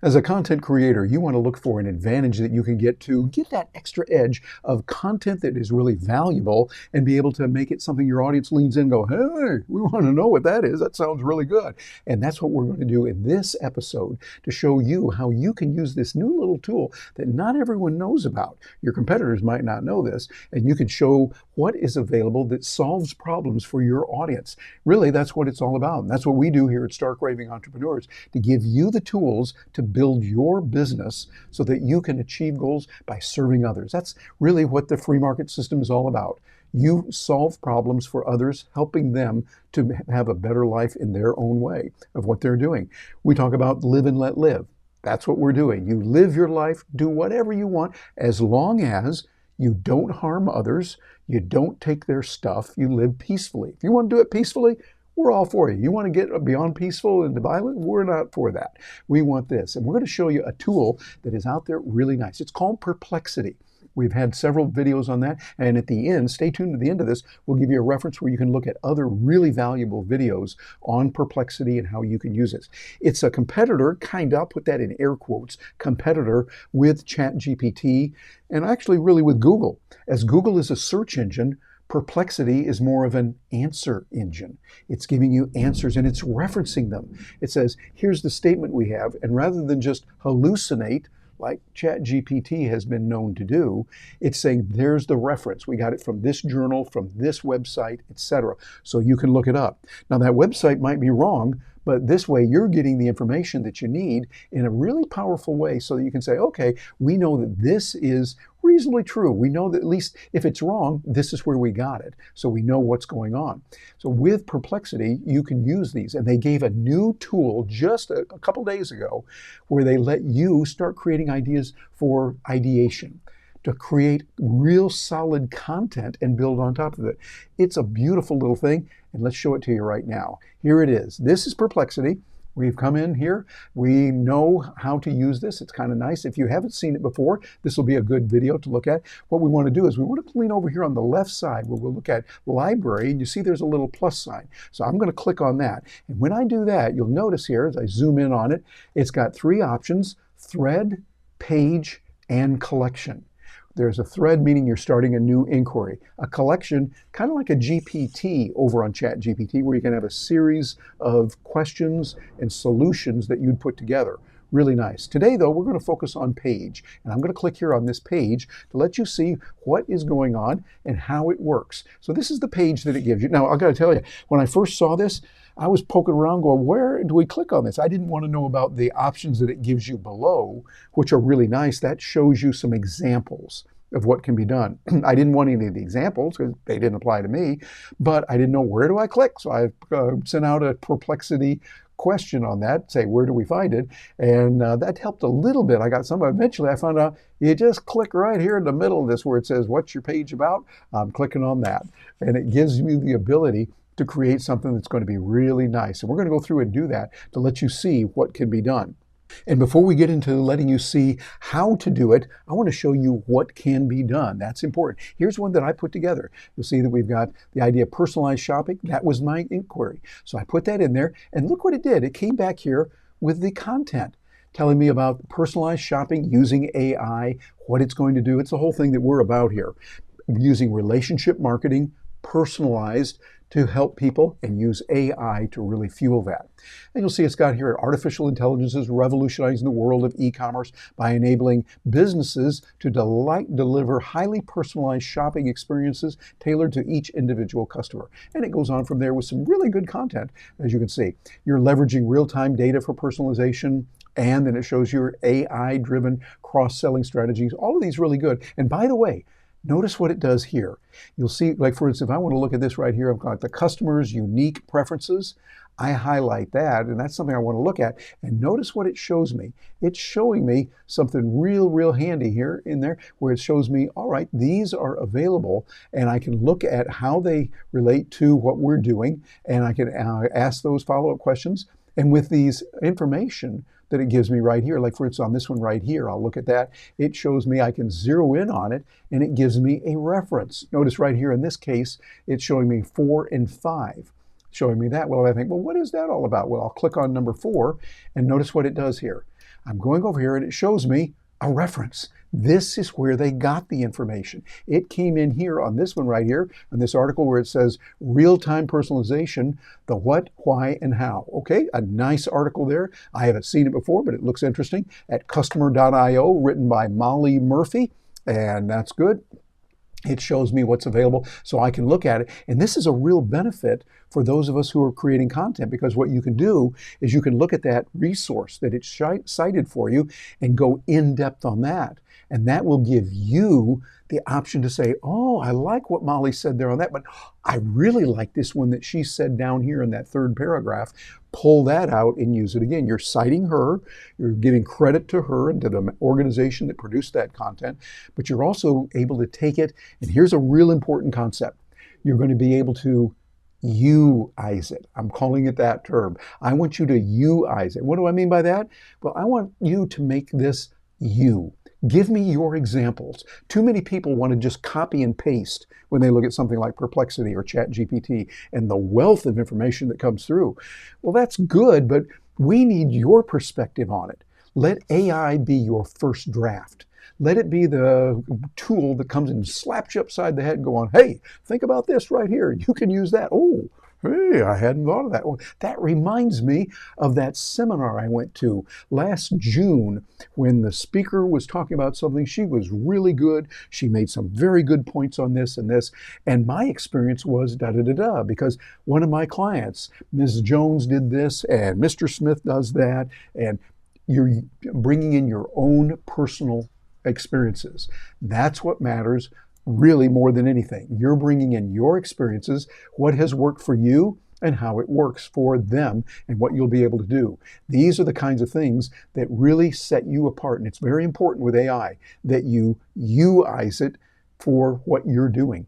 As a content creator, you want to look for an advantage that you can get to get that extra edge of content that is really valuable and be able to make it something your audience leans in and go, hey, we want to know what that is. That sounds really good. And that's what we're going to do in this episode to show you how you can use this new little tool that not everyone knows about. Your competitors might not know this, and you can show what is available that solves problems for your audience. Really, that's what it's all about. And that's what we do here at Stark Raving Entrepreneurs, to give you the tools to build your business so that you can achieve goals by serving others. That's really what the free market system is all about. You solve problems for others, helping them to have a better life in their own way of what they're doing. We talk about live and let live. That's what we're doing. You live your life, do whatever you want, as long as you don't harm others, you don't take their stuff, you live peacefully. If you want to do it peacefully, we're all for you. You want to get beyond peaceful and violent? We're not for that. We want this. And we're going to show you a tool that is out there really nice. It's called Perplexity. We've had several videos on that. And at the end, stay tuned to the end of this, we'll give you a reference where you can look at other really valuable videos on Perplexity and how you can use it. It's a competitor, I'll put that in air quotes, competitor with ChatGPT and actually really with Google. As Google is a search engine, Perplexity is more of an answer engine. It's giving you answers and it's referencing them. It says, here's the statement we have, and rather than just hallucinate, like ChatGPT has been known to do, it's saying, there's the reference. We got it from this journal, from this website, etc. So you can look it up. Now that website might be wrong, but this way you're getting the information that you need in a really powerful way so that you can say, okay, we know that this is reasonably true. We know that at least if it's wrong, this is where we got it. So we know what's going on. So with Perplexity, you can use these. And they gave a new tool just a couple days ago where they let you start creating ideas for ideation, to create real solid content and build on top of it. It's a beautiful little thing, and let's show it to you right now. Here it is. This is Perplexity. We've come in here. We know how to use this. It's kind of nice. If you haven't seen it before, this will be a good video to look at. What we want to do is we want to lean over here on the left side where we'll look at library, and you see there's a little plus sign. So I'm going to click on that. And when I do that, you'll notice here as I zoom in on it, it's got three options: thread, page, and collection. There's a thread, meaning you're starting a new inquiry. A collection, kind of like a GPT over on ChatGPT, where you can have a series of questions and solutions that you'd put together. Really nice. Today, though, we're going to focus on page. And I'm going to click here on this page to let you see what is going on and how it works. So this is the page that it gives you. Now, I've got to tell you, when I first saw this, I was poking around going, where do we click on this? I didn't want to know about the options that it gives you below, which are really nice. That shows you some examples of what can be done. I didn't want any of the examples because they didn't apply to me, but I didn't know where do I click. So I sent out a Perplexity question on that, say, where do we find it? And that helped a little bit. I got some. Eventually, I found out you just click right here in the middle of this where it says, what's your page about? I'm clicking on that. And it gives you the ability to create something that's going to be really nice. And we're going to go through and do that to let you see what can be done. And before we get into letting you see how to do it, I want to show you what can be done. That's important. Here's one that I put together. You'll see that we've got the idea of personalized shopping. That was my inquiry. So I put that in there, and look what it did. It came back here with the content telling me about personalized shopping using AI, what it's going to do. It's the whole thing that we're about here. Using relationship marketing, personalized, to help people, and use AI to really fuel that. And you'll see it's got here, artificial intelligence is revolutionizing the world of e-commerce by enabling businesses to deliver highly personalized shopping experiences tailored to each individual customer. And it goes on from there with some really good content, as you can see. You're leveraging real-time data for personalization, and then it shows your AI-driven cross-selling strategies. All of these really good. And by the way, notice what it does here. You'll see, like for instance, if I want to look at this right here, I've got the customer's unique preferences. I highlight that, and that's something I want to look at. And notice what it shows me. It's showing me something real handy here in there where it shows me, all right, these are available, and I can look at how they relate to what we're doing, and I can ask those follow-up questions. And with these information that it gives me right here, like for instance on this one right here, I'll look at that. It shows me I can zero in on it, and it gives me a reference. Notice right here in this case, it's showing me 4 and 5, showing me that. Well, I think, well, what is that all about? Well, I'll click on number 4, and notice what it does here. I'm going over here and it shows me a reference. This is where they got the information. It came in here on this one right here, on this article where it says real-time personalization, the what, why, and how. Okay, a nice article there. I haven't seen it before, but it looks interesting. At customer.io, written by Molly Murphy, and that's good. It shows me what's available so I can look at it. And this is a real benefit for those of us who are creating content, because what you can do is you can look at that resource that it's cited for you and go in depth on that. And that will give you the option to say, oh, I like what Molly said there on that, but I really like this one that she said down here in that third paragraph. Pull that out and use it again. You're citing her, you're giving credit to her and to the organization that produced that content, but you're also able to take it, and here's a real important concept. You're going to be able to You-ize it. I'm calling it that term. I want you to You-ize it. What do I mean by that? Well, I want you to make this you. Give me your examples. Too many people want to just copy and paste when they look at something like Perplexity or ChatGPT and the wealth of information that comes through. Well, that's good, but we need your perspective on it. Let AI be your first draft. Let it be the tool that comes and slaps you upside the head going, hey, think about this right here. You can use that. Oh, hey, I hadn't thought of that. Well, that reminds me of that seminar I went to last June when the speaker was talking about something. She was really good. She made some very good points on this and this. And my experience was da-da-da-da, because one of my clients, Ms. Jones, did this and Mr. Smith does that. And you're bringing in your own personal experiences. That's what matters. Really, more than anything, you're bringing in your experiences, what has worked for you and how it works for them and what you'll be able to do. These are the kinds of things that really set you apart. And it's very important with AI that you You-ize it for what you're doing.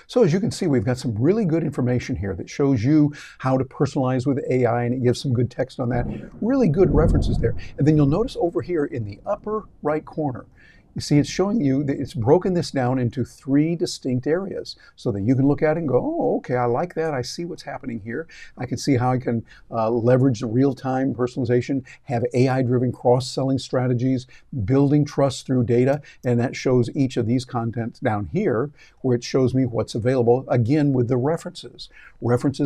So as you can see, we've got some really good information here that shows you how to personalize with AI, and it gives some good text on that. Really good references there. And then you'll notice over here in the upper right corner, you see it's showing you that it's broken this down into 3 distinct areas so that you can look at it and go, oh, okay, I like that. I see what's happening here. I can see how I can leverage real-time personalization, have AI-driven cross-selling strategies, building trust through data, and that shows each of these contents down here where it shows me what's available, again, with the references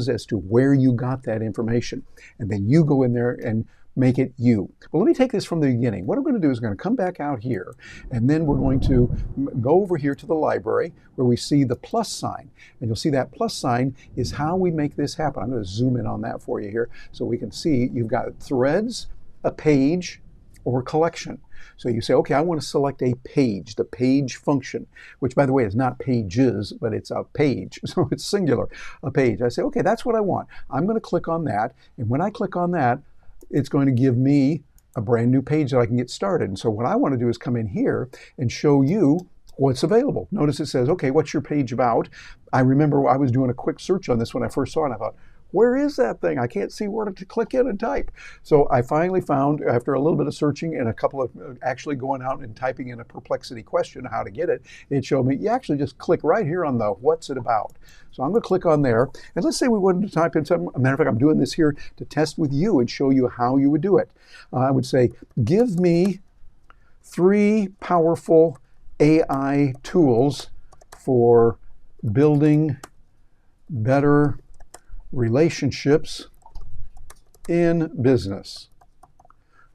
as to where you got that information. And then you go in there and make it you. Well, let me take this from the beginning. What I'm going to do is I'm going to come back out here, and then we're going to go over here to the library where we see the plus sign. And you'll see that plus sign is how we make this happen. I'm going to zoom in on that for you here so we can see you've got threads, a page, or a collection. So you say, okay, I want to select a page, the page function, which by the way is not pages, but it's a page. So it's singular, a page. I say, okay, that's what I want. I'm going to click on that. And when I click on that, it's going to give me a brand new page that I can get started. And so what I want to do is come in here and show you what's available. Notice it says, okay, what's your page about? I remember I was doing a quick search on this when I first saw it. I thought, where is that thing? I can't see where to click in and type. So I finally found, after a little bit of searching and a couple of actually going out and typing in a Perplexity question, how to get it, it showed me, you actually just click right here on the what's it about. So I'm going to click on there. And let's say we wanted to type in something. As a matter of fact, I'm doing this here to test with you and show you how you would do it. I would say, give me 3 powerful AI tools for building better relationships in business.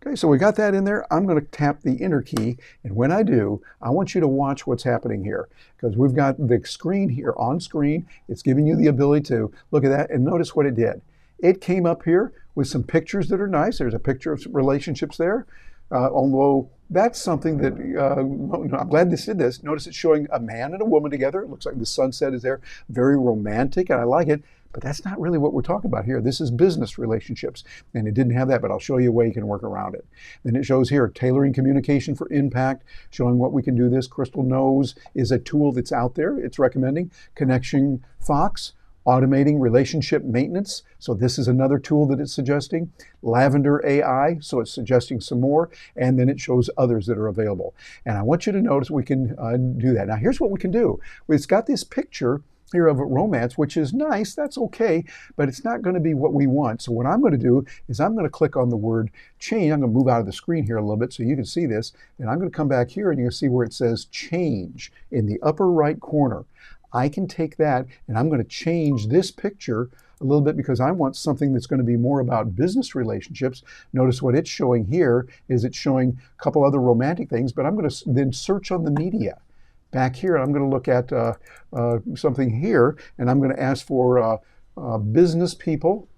Okay, so we got that in there. I'm going to tap the enter key, and when I do, I want you to watch what's happening here, because we've got the screen here on screen. It's giving you the ability to look at that, and notice what it did. It came up here with some pictures that are nice. There's a picture of some relationships there, although that's something that, I'm glad this did this. Notice it's showing a man and a woman together. It looks like the sunset is there. Very romantic, and I like it. But that's not really what we're talking about here. This is business relationships, and it didn't have that, but I'll show you a way you can work around it. Then it shows here, tailoring communication for impact, showing what we can do this. Crystal Knows is a tool that's out there. It's recommending Connection Fox, automating relationship maintenance. So this is another tool that it's suggesting. Lavender AI, so it's suggesting some more, and then it shows others that are available. And I want you to notice we can do that. Now here's what we can do. It's got this picture here of romance, which is nice, that's okay, but it's not going to be what we want. So what I'm going to do is I'm going to click on the word change. I'm going to move out of the screen here a little bit so you can see this, and I'm going to come back here and you can see where it says change in the upper right corner. I can take that and I'm going to change this picture a little bit because I want something that's going to be more about business relationships. Notice what it's showing here is it's showing a couple other romantic things, but I'm going to then search on the media. Back here, I'm going to look at something here, and I'm going to ask for business people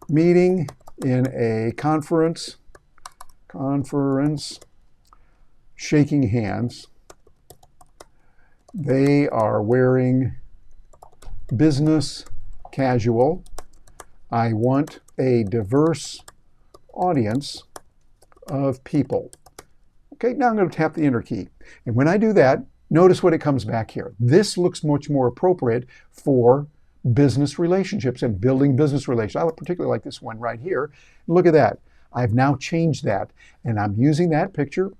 meeting in a conference, shaking hands. They are wearing business casual. I want a diverse audience of people. Okay, now I'm going to tap the enter key. And when I do that, notice what it comes back here. This looks much more appropriate for business relationships and building business relations. I particularly like this one right here. Look at that. I've now changed that, and I'm using that picture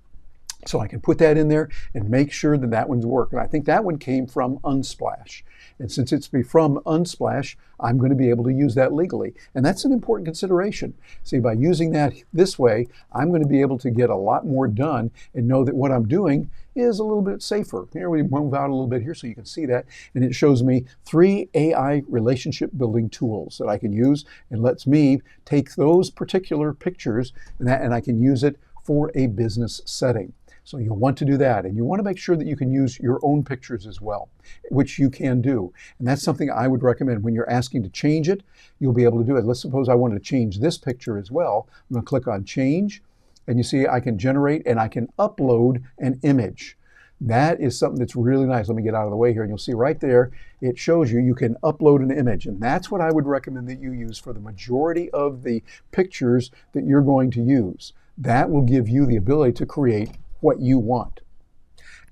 so I can put that in there and make sure that that one's work. And I think that one came from Unsplash. And since it's from Unsplash, I'm going to be able to use that legally. And that's an important consideration. See, by using that this way, I'm going to be able to get a lot more done and know that what I'm doing is a little bit safer. Here we move out a little bit here so you can see that. And it shows me 3 AI relationship building tools that I can use and lets me take those particular pictures and I can use it for a business setting. So you'll want to do that, and you want to make sure that you can use your own pictures as well, which you can do. And that's something I would recommend when you're asking to change it, you'll be able to do it. Let's suppose I wanted to change this picture as well. I'm going to click on change, and you see I can generate and I can upload an image. That is something that's really nice. Let me get out of the way here, and you'll see right there, it shows you can upload an image. And that's what I would recommend that you use for the majority of the pictures that you're going to use. That will give you the ability to create what you want.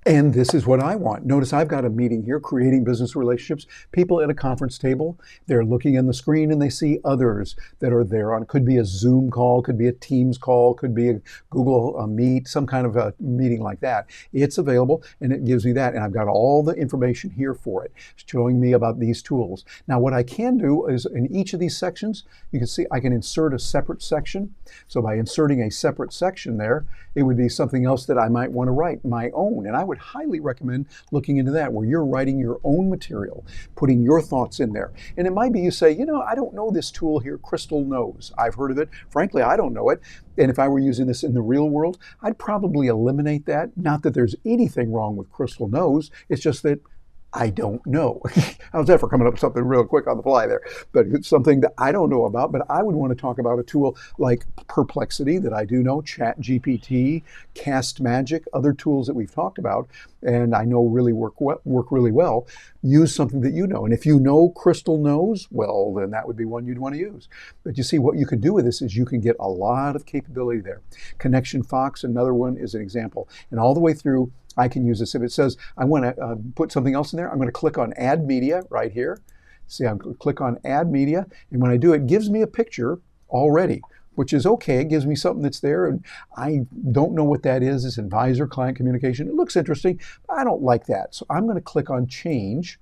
And this is what I want. Notice I've got a meeting here, creating business relationships. People at a conference table, they're looking on the screen and they see others that are there on, could be a Zoom call, could be a Teams call, could be a Google Meet, some kind of a meeting like that. It's available and it gives me that. And I've got all the information here for it, showing me about these tools. Now what I can do is in each of these sections, you can see I can insert a separate section. So by inserting a separate section there, it would be something else that I might want to write, my own. And I would highly recommend looking into that, where you're writing your own material, putting your thoughts in there. And it might be you say, I don't know this tool here, Crystal knows. I've heard of it. Frankly, I don't know it. And if I were using this in the real world, I'd probably eliminate that. Not that there's anything wrong with Crystal knows. It's just that I don't know. How's that for coming up with something real quick on the fly there? But it's something that I don't know about, but I would want to talk about a tool like Perplexity that I do know, ChatGPT, Cast Magic, other tools that we've talked about, and I know really work really well. Use something that you know. And if you know Crystal knows, well, then that would be one you'd want to use. But you see, what you can do with this is you can get a lot of capability there. Connection Fox, another one, is an example. And all the way through, I can use this. If it says I want to put something else in there, I'm going to click on Add Media right here. See, I'm going to click on Add Media, and when I do, it gives me a picture already, which is okay. It gives me something that's there, and I don't know what that is. It's advisor-client communication. It looks interesting, but I don't like that. So I'm going to click on Change.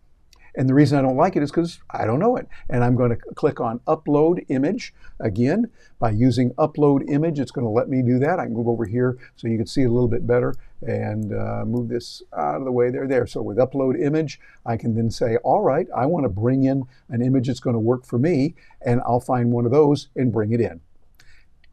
And the reason I don't like it is because I don't know it. And I'm going to click on Upload Image. Again, by using Upload Image, it's going to let me do that. I can move over here so you can see it a little bit better and move this out of the way there. So with Upload Image, I can then say, all right, I want to bring in an image that's going to work for me, and I'll find one of those and bring it in.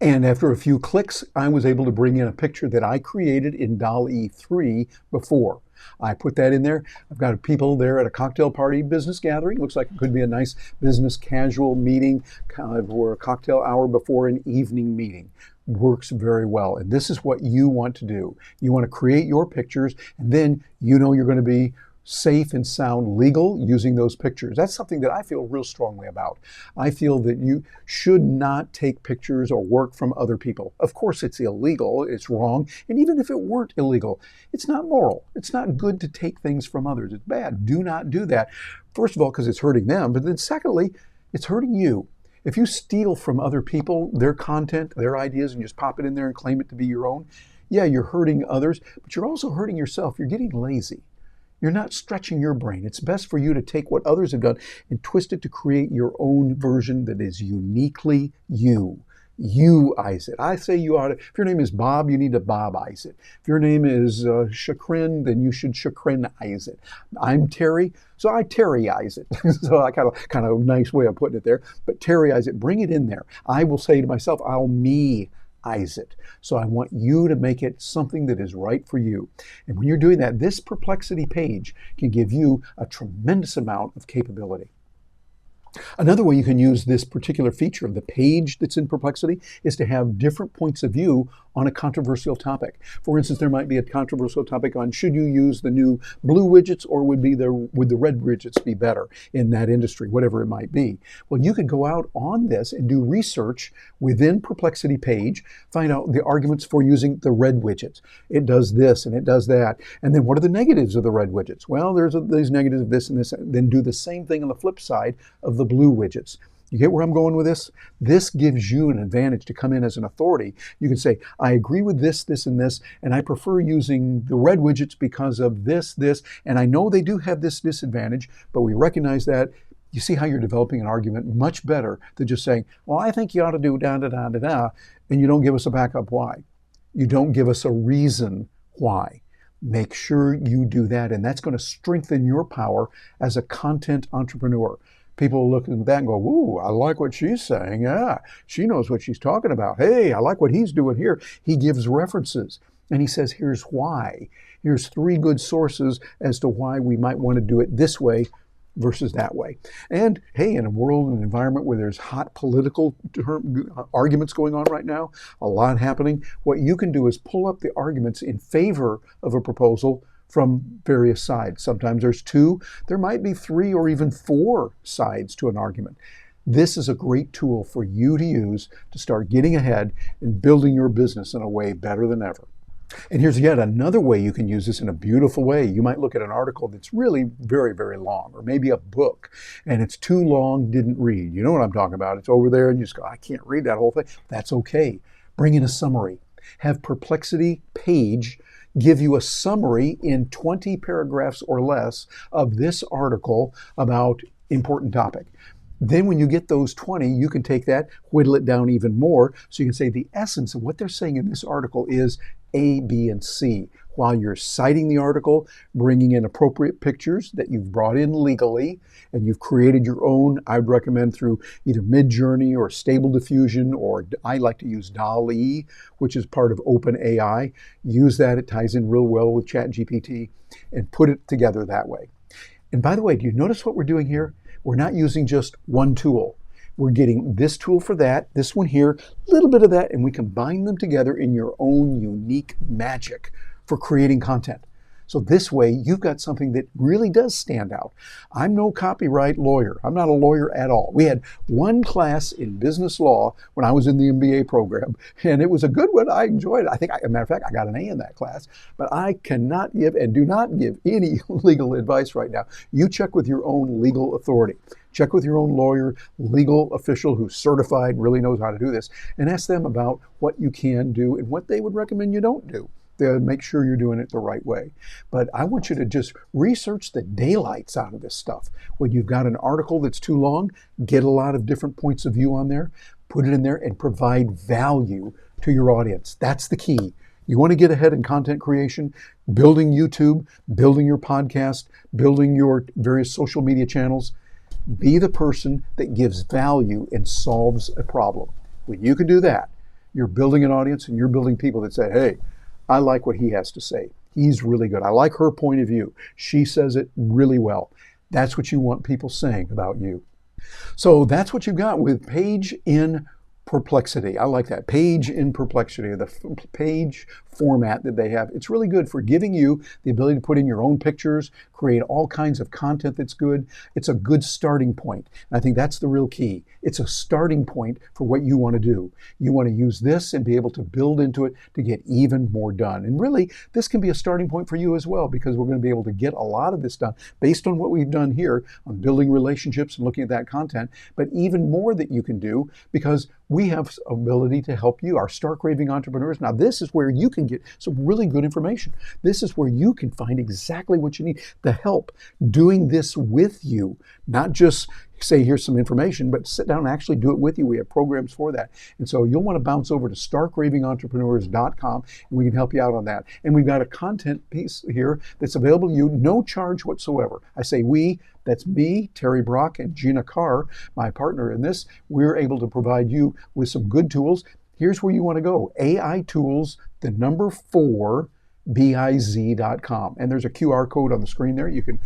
And after a few clicks, I was able to bring in a picture that I created in DALL-E 3 before. I put that in there. I've got people there at a cocktail party business gathering. Looks like it could be a nice business casual meeting or a cocktail hour before an evening meeting. Works very well. And this is what you want to do. You want to create your pictures, and then you're going to be safe and sound legal using those pictures. That's something that I feel real strongly about. I feel that you should not take pictures or work from other people. Of course, it's illegal, it's wrong, and even if it weren't illegal, it's not moral. It's not good to take things from others. It's bad. Do not do that. First of all, because it's hurting them, but then secondly, it's hurting you. If you steal from other people, their content, their ideas, and just pop it in there and claim it to be your own, Yeah, you're hurting others, but you're also hurting yourself. You're getting lazy. You're not stretching your brain. It's best for you to take what others have done and twist it to create your own version that is uniquely you. You-ize it. I say you ought to, if your name is Bob, you need to Bob-ize it. If your name is Chagrin, then you should Chagrin-ize it. I'm Terry, so I Terry-ize it. So I kind of nice way of putting it there, but Terry-ize it, bring it in there. I will say to myself, I'll me-ize it. So I want you to make it something that is right for you. And when you're doing that, this Perplexity page can give you a tremendous amount of capability. Another way you can use this particular feature of the page that's in Perplexity is to have different points of view on a controversial topic. For instance, there might be a controversial topic on should you use the new blue widgets or would the red widgets be better in that industry, whatever it might be. Well, you could go out on this and do research within Perplexity page, find out the arguments for using the red widgets. It does this and it does that. And then what are the negatives of the red widgets? Well, there's these negatives of this and this. Then do the same thing on the flip side of the blue widgets. You get where I'm going with this? This gives you an advantage to come in as an authority. You can say, I agree with this, this, and this, and I prefer using the red widgets because of this, this, and I know they do have this disadvantage, but we recognize that. You see how you're developing an argument much better than just saying, well, I think you ought to do da, da, da, da, da, and you don't give us a backup why. You don't give us a reason why. Make sure you do that, and that's going to strengthen your power as a content entrepreneur. People look at that and go, ooh, I like what she's saying. Yeah, she knows what she's talking about. Hey, I like what he's doing here. He gives references and he says, here's why. Here's 3 good sources as to why we might want to do it this way versus that way. And hey, in a world and environment where there's hot political arguments going on right now, a lot happening, what you can do is pull up the arguments in favor of a proposal from various sides. Sometimes there's 2, there might be 3 or even 4 sides to an argument. This is a great tool for you to use to start getting ahead and building your business in a way better than ever. And here's yet another way you can use this in a beautiful way. You might look at an article that's really very, very long, or maybe a book, and it's too long, didn't read. You know what I'm talking about. It's over there and you just go, I can't read that whole thing. That's okay. Bring in a summary. Have Perplexity page give you a summary in 20 paragraphs or less of this article about important topic. Then when you get those 20, you can take that, whittle it down even more, so you can say the essence of what they're saying in this article is A, B, and C. While you're citing the article, bringing in appropriate pictures that you've brought in legally, and you've created your own, I'd recommend through either Midjourney or Stable Diffusion, or I like to use DALL-E, which is part of OpenAI. Use that, it ties in real well with ChatGPT, and put it together that way. And by the way, do you notice what we're doing here? We're not using just one tool. We're getting this tool for that, this one here, a little bit of that, and we combine them together in your own unique magic for creating content. So this way, you've got something that really does stand out. I'm no copyright lawyer. I'm not a lawyer at all. We had one class in business law when I was in the MBA program, and it was a good one. I enjoyed it. As a matter of fact, I got an A in that class, but I cannot give and do not give any legal advice right now. You check with your own legal authority. Check with your own lawyer, legal official who's certified, really knows how to do this, and ask them about what you can do and what they would recommend you don't do. To make sure you're doing it the right way. But I want you to just research the daylights out of this stuff. When you've got an article that's too long, get a lot of different points of view on there, put it in there, and provide value to your audience. That's the key. You want to get ahead in content creation, building YouTube, building your podcast, building your various social media channels. Be the person that gives value and solves a problem. When you can do that, you're building an audience and you're building people that say, hey, I like what he has to say. He's really good. I like her point of view. She says it really well. That's what you want people saying about you. So that's what you've got with Page in Perplexity. I like that. Page in Perplexity, the page format that they have. It's really good for giving you the ability to put in your own pictures, create all kinds of content that's good. It's a good starting point. And I think that's the real key. It's a starting point for what you want to do. You want to use this and be able to build into it to get even more done. And really, this can be a starting point for you as well, because we're going to be able to get a lot of this done based on what we've done here on building relationships and looking at that content, but even more that you can do because we have ability to help you, our Stark Raving Entrepreneurs. Now, this is where you can get some really good information. This is where you can find exactly what you need, the help doing this with you, not just say, here's some information, but sit down and actually do it with you. We have programs for that. And so you'll want to bounce over to starkravingentrepreneurs.com and we can help you out on that. And we've got a content piece here that's available to you, no charge whatsoever. I say we, that's me, Terry Brock, and Gina Carr, my partner in this. We're able to provide you with some good tools. Here's where you want to go. AI Tools, the number 4, biz.com. And there's a QR code on the screen there you can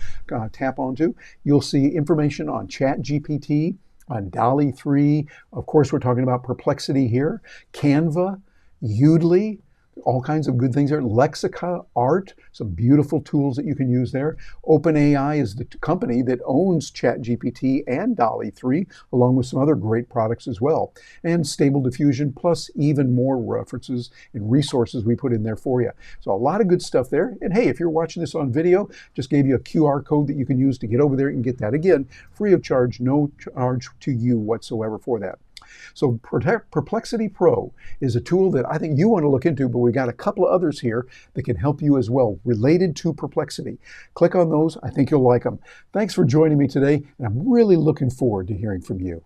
tap onto. You'll see information on ChatGPT, on DALL-E 3. Of course, we're talking about Perplexity here. Canva, Udly, all kinds of good things there. Lexica, Art, some beautiful tools that you can use there. OpenAI is the company that owns ChatGPT and DALL-E 3, along with some other great products as well. And Stable Diffusion, plus even more references and resources we put in there for you. So a lot of good stuff there. And hey, if you're watching this on video, just gave you a QR code that you can use to get over there and get that. Again, free of charge, no charge to you whatsoever for that. So Perplexity Pro is a tool that I think you want to look into, but we've got a couple of others here that can help you as well, related to Perplexity. Click on those. I think you'll like them. Thanks for joining me today, and I'm really looking forward to hearing from you.